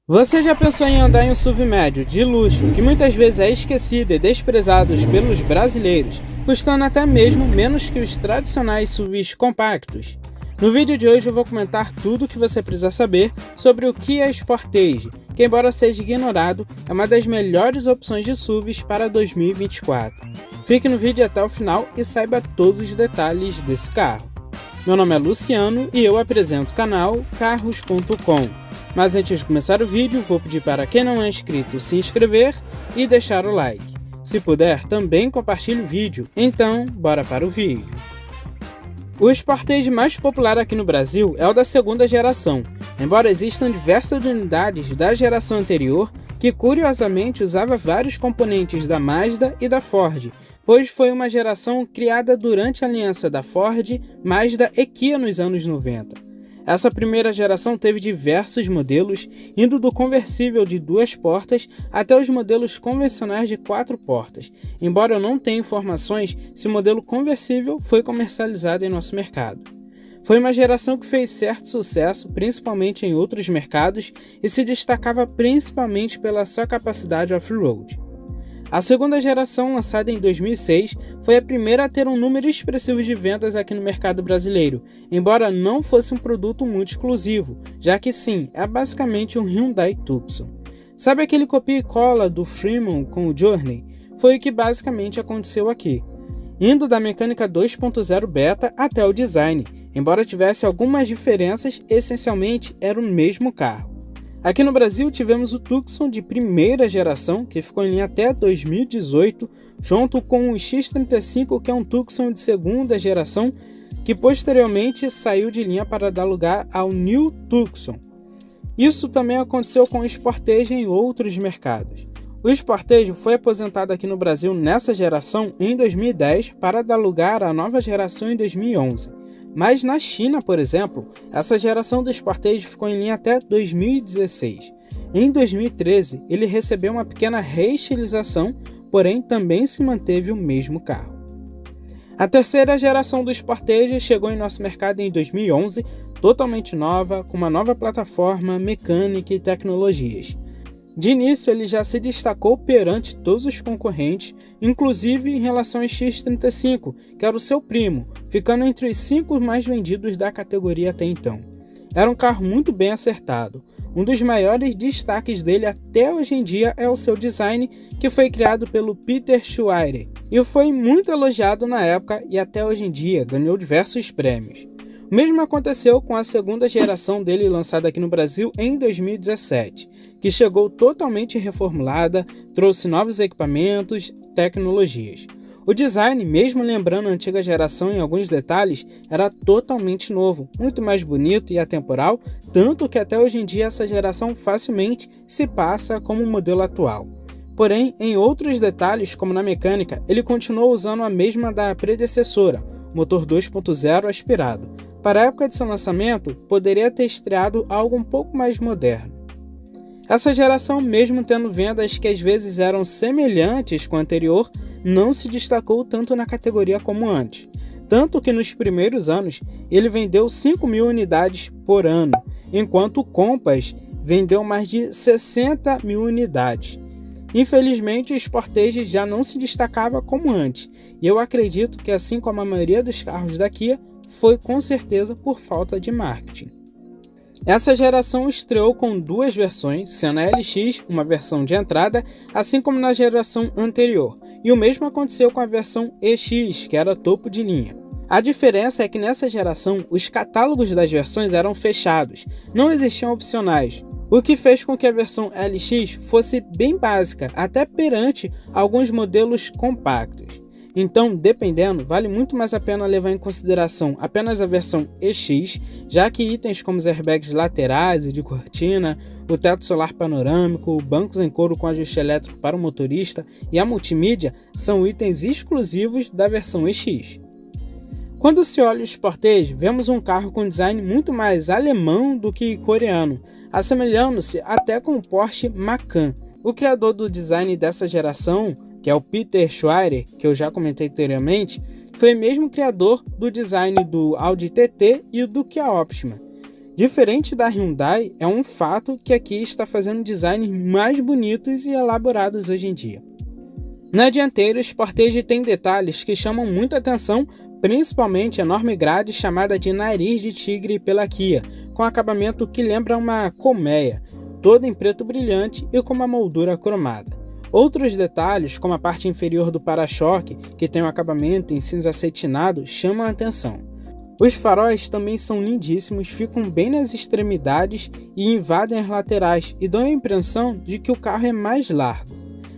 Você já pensou em andar em um SUV médio de luxo, que muitas vezes é esquecido e desprezado pelos brasileiros, custando até mesmo menos que os tradicionais SUVs compactos? No vídeo de hoje eu vou comentar tudo o que você precisa saber sobre o Kia Sportage, que embora seja ignorado, é uma das melhores opções de SUVs para 2024. Fique no vídeo até o final e saiba todos os detalhes desse carro. Meu nome é Luciano e eu apresento o canal Carros.com. Mas antes de começar o vídeo, vou pedir para quem não é inscrito se inscrever e deixar o like. Se puder, também compartilhe o vídeo. Então, bora para o vídeo. O Sportage mais popular aqui no Brasil é o da segunda geração, embora existam diversas unidades da geração anterior que curiosamente usava vários componentes da Mazda e da Ford, pois foi uma geração criada durante a aliança da Ford, Mazda e Kia nos anos 90. Essa primeira geração teve diversos modelos, indo do conversível de 2 portas até os modelos convencionais de 4 portas, embora eu não tenha informações se o modelo conversível foi comercializado em nosso mercado. Foi uma geração que fez certo sucesso, principalmente em outros mercados, e se destacava principalmente pela sua capacidade off-road. A segunda geração, lançada em 2006, foi a primeira a ter um número expressivo de vendas aqui no mercado brasileiro, embora não fosse um produto muito exclusivo, já que sim, é basicamente um Hyundai Tucson. Sabe aquele copia e cola do Fremont com o Journey? Foi o que basicamente aconteceu aqui, indo da mecânica 2.0 beta até o design, embora tivesse algumas diferenças, essencialmente era o mesmo carro. Aqui no Brasil tivemos o Tucson de primeira geração, que ficou em linha até 2018, junto com o X35, que é um Tucson de segunda geração, que posteriormente saiu de linha para dar lugar ao New Tucson. Isso também aconteceu com o Sportage em outros mercados. O Sportage foi aposentado aqui no Brasil nessa geração em 2010 para dar lugar à nova geração em 2011. Mas na China, por exemplo, essa geração do Sportage ficou em linha até 2016. Em 2013, ele recebeu uma pequena reestilização, porém também se manteve o mesmo carro. A terceira geração do Sportage chegou em nosso mercado em 2011, totalmente nova, com uma nova plataforma, mecânica e tecnologias. De início, ele já se destacou perante todos os concorrentes, inclusive em relação ao X35, que era o seu primo, ficando entre os 5 mais vendidos da categoria até então. Era um carro muito bem acertado. Um dos maiores destaques dele até hoje em dia é o seu design, que foi criado pelo Peter Schweirer, e foi muito elogiado na época e até hoje em dia ganhou diversos prêmios. O mesmo aconteceu com a segunda geração dele lançada aqui no Brasil em 2017, que chegou totalmente reformulada, trouxe novos equipamentos, tecnologias. O design, mesmo lembrando a antiga geração em alguns detalhes, era totalmente novo, muito mais bonito e atemporal, tanto que até hoje em dia essa geração facilmente se passa como o modelo atual. Porém, em outros detalhes, como na mecânica, ele continuou usando a mesma da predecessora, motor 2.0 aspirado. Para a época de seu lançamento, poderia ter estreado algo um pouco mais moderno. Essa geração, mesmo tendo vendas que às vezes eram semelhantes com a anterior, não se destacou tanto na categoria como antes. Tanto que nos primeiros anos, ele vendeu 5.000 unidades por ano, enquanto o Compass vendeu mais de 60.000 unidades. Infelizmente, o Sportage já não se destacava como antes, e eu acredito que, assim como a maioria dos carros da Kia, foi com certeza por falta de marketing. Essa geração estreou com 2 versões, sendo a LX uma versão de entrada, assim como na geração anterior, e o mesmo aconteceu com a versão EX, que era topo de linha. A diferença é que nessa geração os catálogos das versões eram fechados, não existiam opcionais, o que fez com que a versão LX fosse bem básica, até perante alguns modelos compactos. Então, dependendo, vale muito mais a pena levar em consideração apenas a versão EX, já que itens como os airbags laterais e de cortina, o teto solar panorâmico, bancos em couro com ajuste elétrico para o motorista e a multimídia são itens exclusivos da versão EX. Quando se olha o Sportage, vemos um carro com design muito mais alemão do que coreano, assemelhando-se até com o Porsche Macan. O criador do design dessa geração, que é o Peter Schweirer, que eu já comentei anteriormente, foi mesmo criador do design do Audi TT e do Kia Optima. Diferente da Hyundai, é um fato que aqui está fazendo designs mais bonitos e elaborados hoje em dia. Na dianteira, o Sportage tem detalhes que chamam muita atenção, principalmente a enorme grade chamada de nariz de tigre pela Kia, com acabamento que lembra uma colmeia, toda em preto brilhante e com uma moldura cromada. Outros detalhes, como a parte inferior do para-choque, que tem um acabamento em cinza acetinado, chamam a atenção. Os faróis também são lindíssimos, ficam bem nas extremidades e invadem as laterais e dão a impressão de que o carro é mais largo.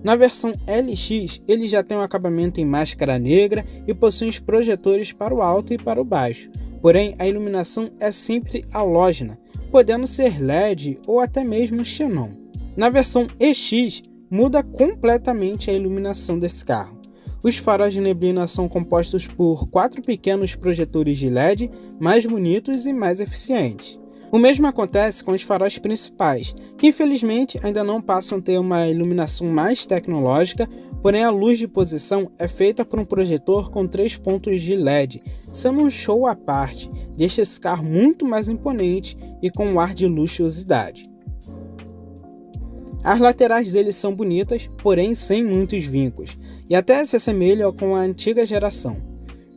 Na versão LX, ele já tem um acabamento em máscara negra e possui os projetores para o alto e para o baixo, porém a iluminação é sempre halógena, podendo ser LED ou até mesmo xenon. Na versão EX, muda completamente a iluminação desse carro. Os faróis de neblina são compostos por 4 pequenos projetores de LED mais bonitos e mais eficientes. O mesmo acontece com os faróis principais, que infelizmente ainda não passam a ter uma iluminação mais tecnológica, porém a luz de posição é feita por um projetor com 3 pontos de LED, sendo um show à parte, deixa esse carro muito mais imponente e com um ar de luxuosidade. As laterais dele são bonitas, porém sem muitos vincos, e até se assemelham com a antiga geração.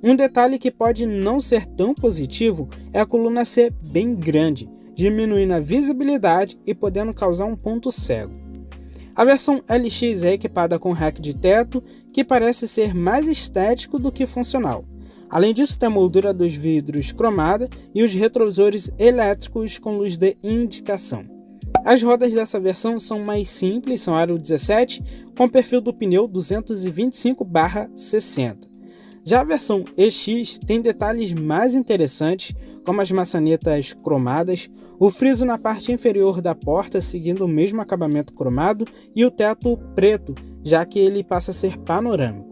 Um detalhe que pode não ser tão positivo é a coluna ser bem grande, diminuindo a visibilidade e podendo causar um ponto cego. A versão LX é equipada com rack de teto, que parece ser mais estético do que funcional. Além disso, tem a moldura dos vidros cromada e os retrovisores elétricos com luz de indicação. As rodas dessa versão são mais simples, são aro 17, com perfil do pneu 225/60. Já a versão EX tem detalhes mais interessantes, como as maçanetas cromadas, o friso na parte inferior da porta seguindo o mesmo acabamento cromado e o teto preto, já que ele passa a ser panorâmico.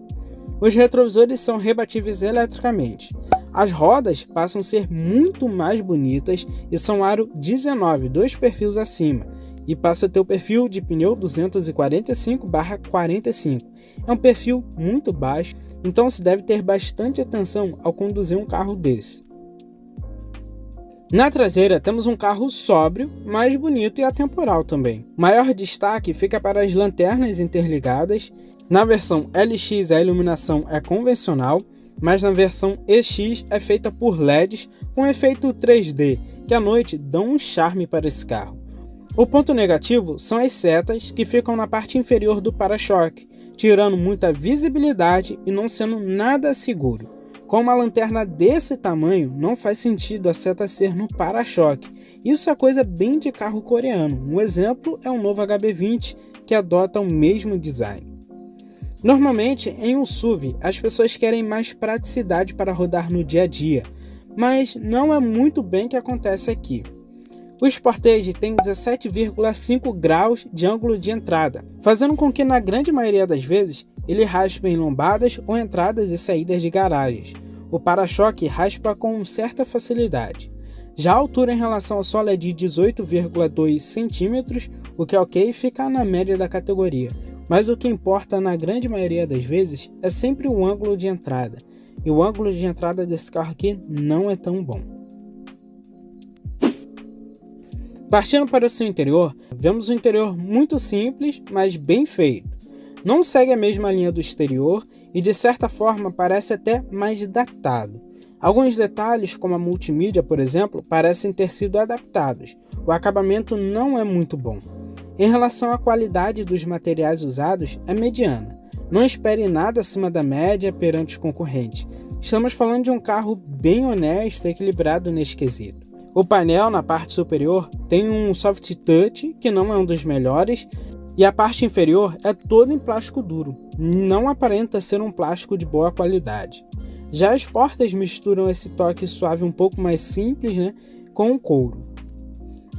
Os retrovisores são rebatíveis eletricamente. As rodas passam a ser muito mais bonitas e são aro 19, 2 perfis acima, e passa a ter o perfil de pneu 245/45. É um perfil muito baixo, então se deve ter bastante atenção ao conduzir um carro desse. Na traseira temos um carro sóbrio, mais bonito e atemporal também. Maior destaque fica para as lanternas interligadas. Na versão LX a iluminação é convencional, mas na versão EX é feita por LEDs com efeito 3D, que à noite dão um charme para esse carro. O ponto negativo são as setas que ficam na parte inferior do para-choque, tirando muita visibilidade e não sendo nada seguro. Com uma lanterna desse tamanho, não faz sentido a seta ser no para-choque. Isso é coisa bem de carro coreano. Um exemplo é o novo HB20, que adota o mesmo design. Normalmente, em um SUV, as pessoas querem mais praticidade para rodar no dia a dia, mas não é muito bem o que acontece aqui. O Sportage tem 17,5 graus de ângulo de entrada, fazendo com que na grande maioria das vezes ele raspe em lombadas ou entradas e saídas de garagens. O para-choque raspa com certa facilidade. Já a altura em relação ao solo é de 18,2 cm, o que é ok e fica na média da categoria. Mas o que importa na grande maioria das vezes é sempre o ângulo de entrada. E o ângulo de entrada desse carro aqui não é tão bom. Partindo para o seu interior, vemos um interior muito simples, mas bem feito. Não segue a mesma linha do exterior e de certa forma parece até mais datado. Alguns detalhes, como a multimídia, por exemplo, parecem ter sido adaptados. O acabamento não é muito bom. Em relação à qualidade dos materiais usados, é mediana. Não espere nada acima da média perante os concorrentes. Estamos falando de um carro bem honesto e equilibrado nesse quesito. O painel na parte superior tem um soft touch, que não é um dos melhores, e a parte inferior é toda em plástico duro. Não aparenta ser um plástico de boa qualidade. Já as portas misturam esse toque suave um pouco mais simples, com o couro.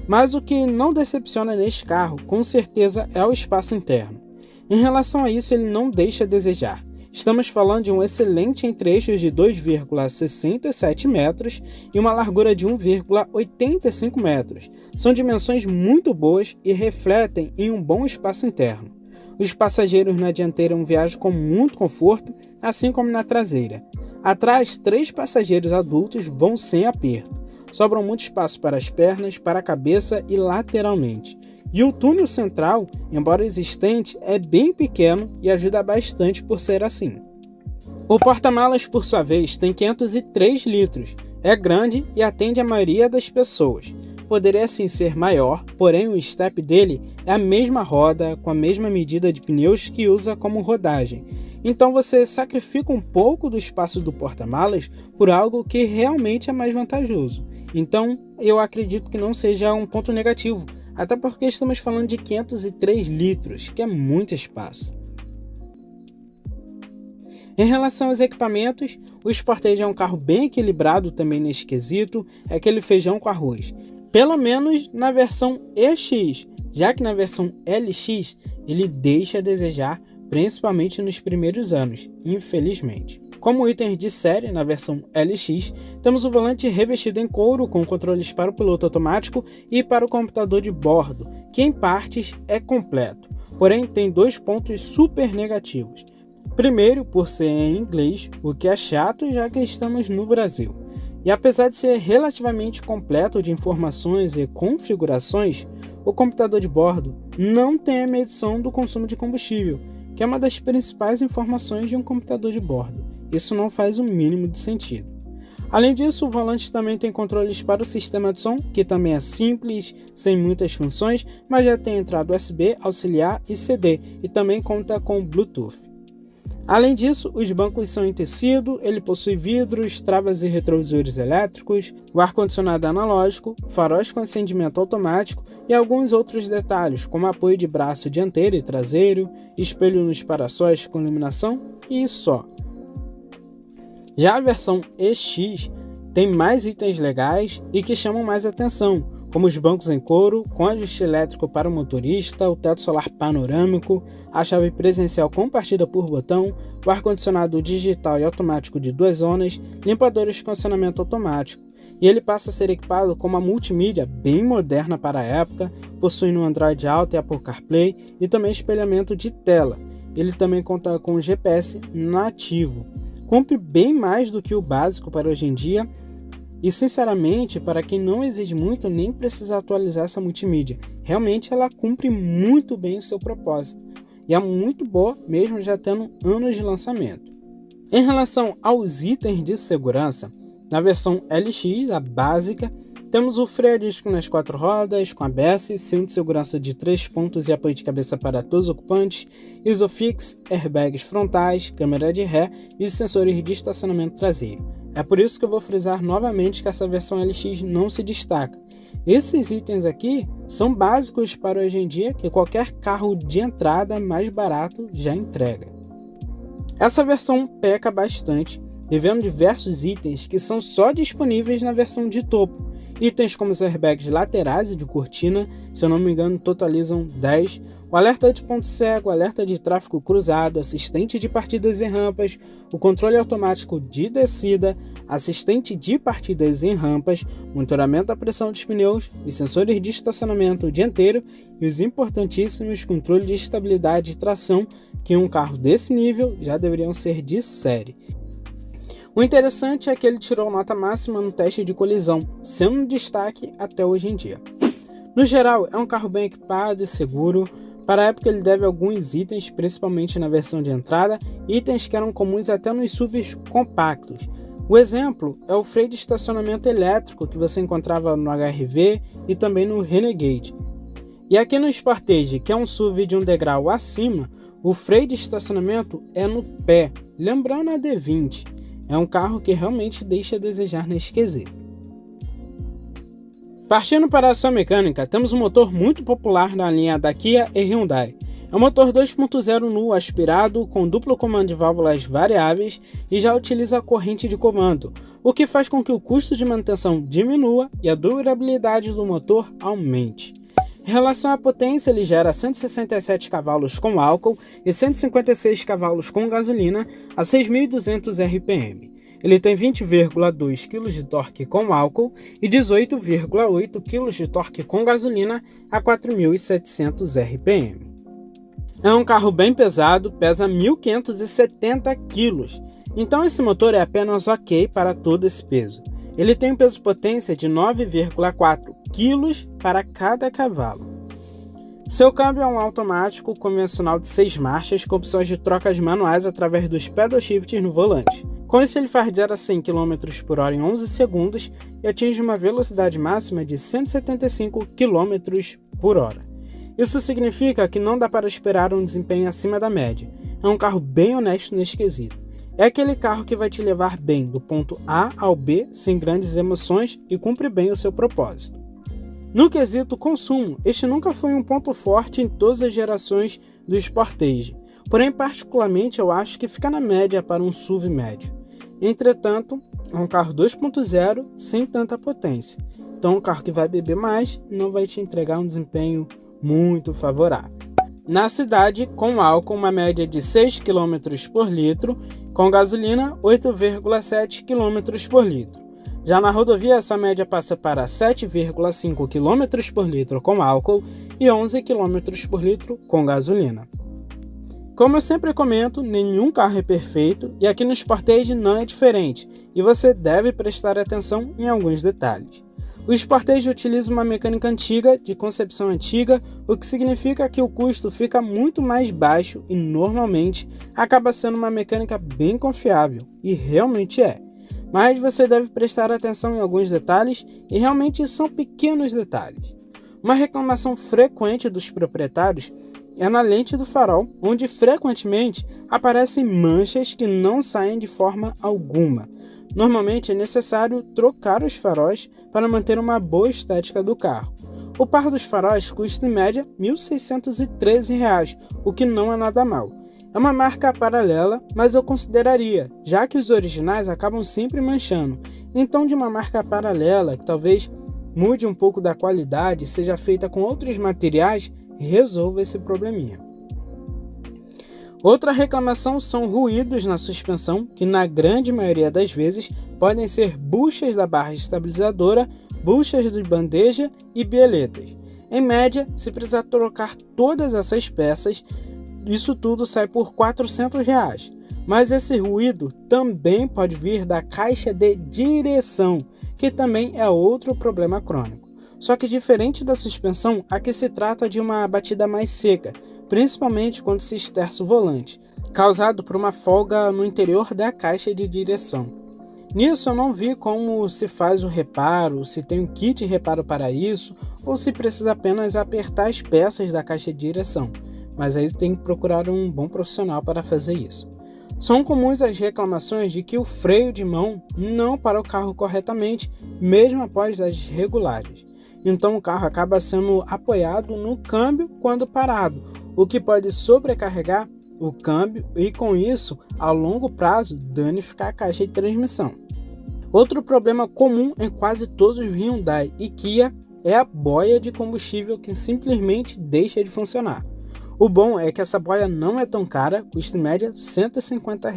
Mas o que não decepciona neste carro, com certeza, é o espaço interno. Em relação a isso, ele não deixa a desejar. Estamos falando de um excelente entre-eixos de 2,67 metros e uma largura de 1,85 metros. São dimensões muito boas e refletem em um bom espaço interno. Os passageiros na dianteira viajam com muito conforto, assim como na traseira. Atrás, 3 passageiros adultos vão sem aperto. sobra muito espaço para as pernas, para a cabeça e lateralmente. E o túnel central, embora existente, é bem pequeno e ajuda bastante por ser assim. O porta-malas, por sua vez, tem 503 litros. É grande e atende a maioria das pessoas. Poderia sim ser maior, porém o step dele é a mesma roda, com a mesma medida de pneus que usa como rodagem. Então você sacrifica um pouco do espaço do porta-malas por algo que realmente é mais vantajoso. Então eu acredito que não seja um ponto negativo, até porque estamos falando de 503 litros, que é muito espaço. Em relação aos equipamentos, o Sportage é um carro bem equilibrado também nesse quesito, é aquele feijão com arroz. Pelo menos na versão EX, já que na versão LX ele deixa a desejar, principalmente nos primeiros anos, infelizmente. Como itens de série na versão LX, temos o volante revestido em couro com controles para o piloto automático e para o computador de bordo, que em partes é completo, porém tem dois pontos super negativos. Primeiro, por ser em inglês, o que é chato já que estamos no Brasil. E apesar de ser relativamente completo de informações e configurações, o computador de bordo não tem a medição do consumo de combustível, que é uma das principais informações de um computador de bordo. Isso não faz o mínimo de sentido. Além disso, o volante também tem controles para o sistema de som, que também é simples, sem muitas funções, mas já tem entrada USB, auxiliar e CD, e também conta com Bluetooth. Além disso, os bancos são em tecido, ele possui vidros, travas e retrovisores elétricos, o ar-condicionado analógico, faróis com acendimento automático e alguns outros detalhes, como apoio de braço dianteiro e traseiro, espelho nos para-sóis com iluminação e só. Já a versão EX tem mais itens legais e que chamam mais atenção, como os bancos em couro, com ajuste elétrico para o motorista, o teto solar panorâmico, a chave presencial compartida por botão, o ar-condicionado digital e automático de 2 zonas, limpadores de condicionamento automático. E ele passa a ser equipado com uma multimídia bem moderna para a época, possuindo um Android Auto e Apple CarPlay e também espelhamento de tela. Ele também conta com GPS nativo. Cumpre bem mais do que o básico para hoje em dia, e sinceramente, para quem não exige muito, nem precisa atualizar essa multimídia. Realmente ela cumpre muito bem o seu propósito. E é muito boa, mesmo já tendo anos de lançamento. Em relação aos itens de segurança, na versão LX, a básica, temos o freio a disco nas 4 rodas, com ABS, cinto de segurança de 3 pontos e apoio de cabeça para todos os ocupantes, ISOFIX, airbags frontais, câmera de ré e sensores de estacionamento traseiro. É por isso que eu vou frisar novamente que essa versão LX não se destaca. Esses itens aqui são básicos para hoje em dia, que qualquer carro de entrada mais barato já entrega. Essa versão peca bastante, devendo diversos itens que são só disponíveis na versão de topo. Itens como os airbags laterais e de cortina, se eu não me engano, totalizam 10. O alerta de ponto cego, alerta de tráfego cruzado, assistente de partidas e rampas, o controle automático de descida, assistente de partidas em rampas, monitoramento da pressão dos pneus, os sensores de estacionamento dianteiro e os importantíssimos controles de estabilidade e tração, que em um carro desse nível já deveriam ser de série. O interessante é que ele tirou nota máxima no teste de colisão, sendo um destaque até hoje em dia. No geral, é um carro bem equipado e seguro. Para a época ele deve alguns itens, principalmente na versão de entrada, itens que eram comuns até nos SUVs compactos. O exemplo é o freio de estacionamento elétrico que você encontrava no HR-V e também no Renegade. E aqui no Sportage, que é um SUV de um degrau acima, o freio de estacionamento é no pé, lembrando a D20. É um carro que realmente deixa a desejar nesse quesito. Partindo para a sua mecânica, temos um motor muito popular na linha da Kia e Hyundai. É um motor 2.0 nu aspirado com duplo comando de válvulas variáveis e já utiliza a corrente de comando, o que faz com que o custo de manutenção diminua e a durabilidade do motor aumente. Em relação à potência, ele gera 167 cavalos com álcool e 156 cavalos com gasolina a 6.200 RPM. Ele tem 20,2 kg de torque com álcool e 18,8 kg de torque com gasolina a 4.700 RPM. É um carro bem pesado, pesa 1.570 kg, então esse motor é apenas ok para todo esse peso. Ele tem um peso-potência de 9,4 kg para cada cavalo. Seu câmbio é um automático convencional de 6 marchas com opções de trocas manuais através dos pedal shifts no volante. Com isso, ele faz de 0 a 100 km por hora em 11 segundos e atinge uma velocidade máxima de 175 km por hora. Isso significa que não dá para esperar um desempenho acima da média. É um carro bem honesto nesse quesito. É aquele carro que vai te levar bem do ponto A ao B sem grandes emoções e cumpre bem o seu propósito. No quesito consumo, este nunca foi um ponto forte em todas as gerações do Sportage, porém particularmente eu acho que fica na média para um SUV médio. Entretanto, é um carro 2.0 sem tanta potência, então é um carro que vai beber mais e não vai te entregar um desempenho muito favorável. Na cidade, com álcool, uma média de 6 km por litro, com gasolina 8,7 km por litro. Já na rodovia, essa média passa para 7,5 km por litro com álcool e 11 km por litro com gasolina. Como eu sempre comento, nenhum carro é perfeito e aqui no Sportage não é diferente, e você deve prestar atenção em alguns detalhes. O Sportage utiliza uma mecânica antiga, de concepção antiga, o que significa que o custo fica muito mais baixo e normalmente acaba sendo uma mecânica bem confiável, e realmente é. Mas você deve prestar atenção em alguns detalhes, e realmente são pequenos detalhes. Uma reclamação frequente dos proprietários é na lente do farol, onde frequentemente aparecem manchas que não saem de forma alguma. Normalmente é necessário trocar os faróis para manter uma boa estética do carro. O par dos faróis custa em média R$ 1.613, o que não é nada mal. É uma marca paralela, mas eu consideraria, já que os originais acabam sempre manchando. Então, de uma marca paralela, que talvez mude um pouco da qualidade, seja feita com outros materiais, resolva esse probleminha. Outra reclamação são ruídos na suspensão, que na grande maioria das vezes podem ser buchas da barra estabilizadora, buchas de bandeja e bieletas. Em média, se precisar trocar todas essas peças, isso tudo sai por R$ 400. Mas esse ruído também pode vir da caixa de direção, que também é outro problema crônico. Só que diferente da suspensão, aqui se trata de uma batida mais seca, principalmente quando se esterça o volante, causado por uma folga no interior da caixa de direção. Nisso eu não vi como se faz o reparo, se tem um kit de reparo para isso, ou se precisa apenas apertar as peças da caixa de direção. Mas aí tem que procurar um bom profissional para fazer isso. São comuns as reclamações de que o freio de mão não para o carro corretamente, mesmo após as regulagens. Então o carro acaba sendo apoiado no câmbio quando parado, o que pode sobrecarregar o câmbio e com isso, a longo prazo, danificar a caixa de transmissão. Outro problema comum em quase todos os Hyundai e Kia é a boia de combustível que simplesmente deixa de funcionar. O bom é que essa boia não é tão cara, custa em média R$ 150.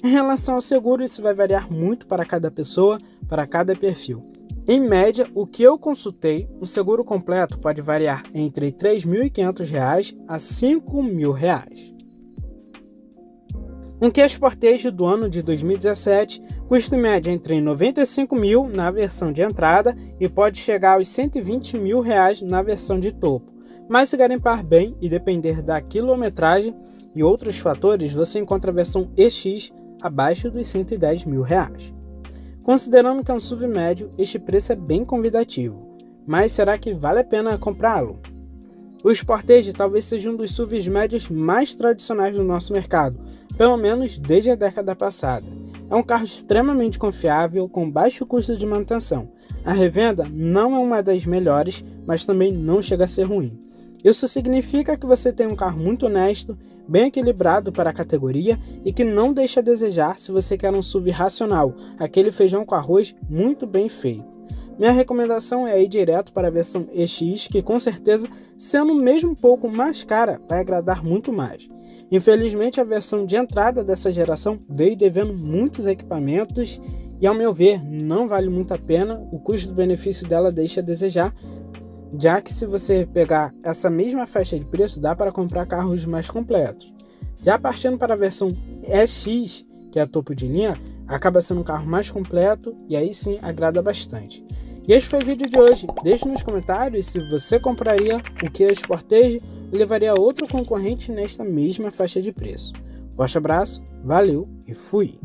Em relação ao seguro, isso vai variar muito para cada pessoa, para cada perfil. Em média, o que eu consultei, o seguro completo pode variar entre R$ 3.500 a R$ 5.000. Um Kia Sportage do ano de 2017 custa em média entre R$ 95.000 na versão de entrada e pode chegar aos R$ 120.000 na versão de topo. Mas se garimpar bem e depender da quilometragem e outros fatores, você encontra a versão EX abaixo dos R$ 110.000. Considerando que é um SUV médio, este preço é bem convidativo. Mas será que vale a pena comprá-lo? O Sportage talvez seja um dos SUVs médios mais tradicionais do nosso mercado, pelo menos desde a década passada. É um carro extremamente confiável, com baixo custo de manutenção. A revenda não é uma das melhores, mas também não chega a ser ruim. Isso significa que você tem um carro muito honesto, bem equilibrado para a categoria e que não deixa a desejar se você quer um SUV racional, aquele feijão com arroz muito bem feito. Minha recomendação é ir direto para a versão EX, que com certeza, sendo mesmo um pouco mais cara, vai agradar muito mais. Infelizmente, a versão de entrada dessa geração veio devendo muitos equipamentos e, ao meu ver, não vale muito a pena, o custo-benefício dela deixa a desejar, já que se você pegar essa mesma faixa de preço, dá para comprar carros mais completos. Já partindo para a versão EX, que é a topo de linha, acaba sendo um carro mais completo e aí sim agrada bastante. E esse foi o vídeo de hoje. Deixe nos comentários se você compraria o Kia Sportage ou levaria outro concorrente nesta mesma faixa de preço. Forte abraço, valeu e fui!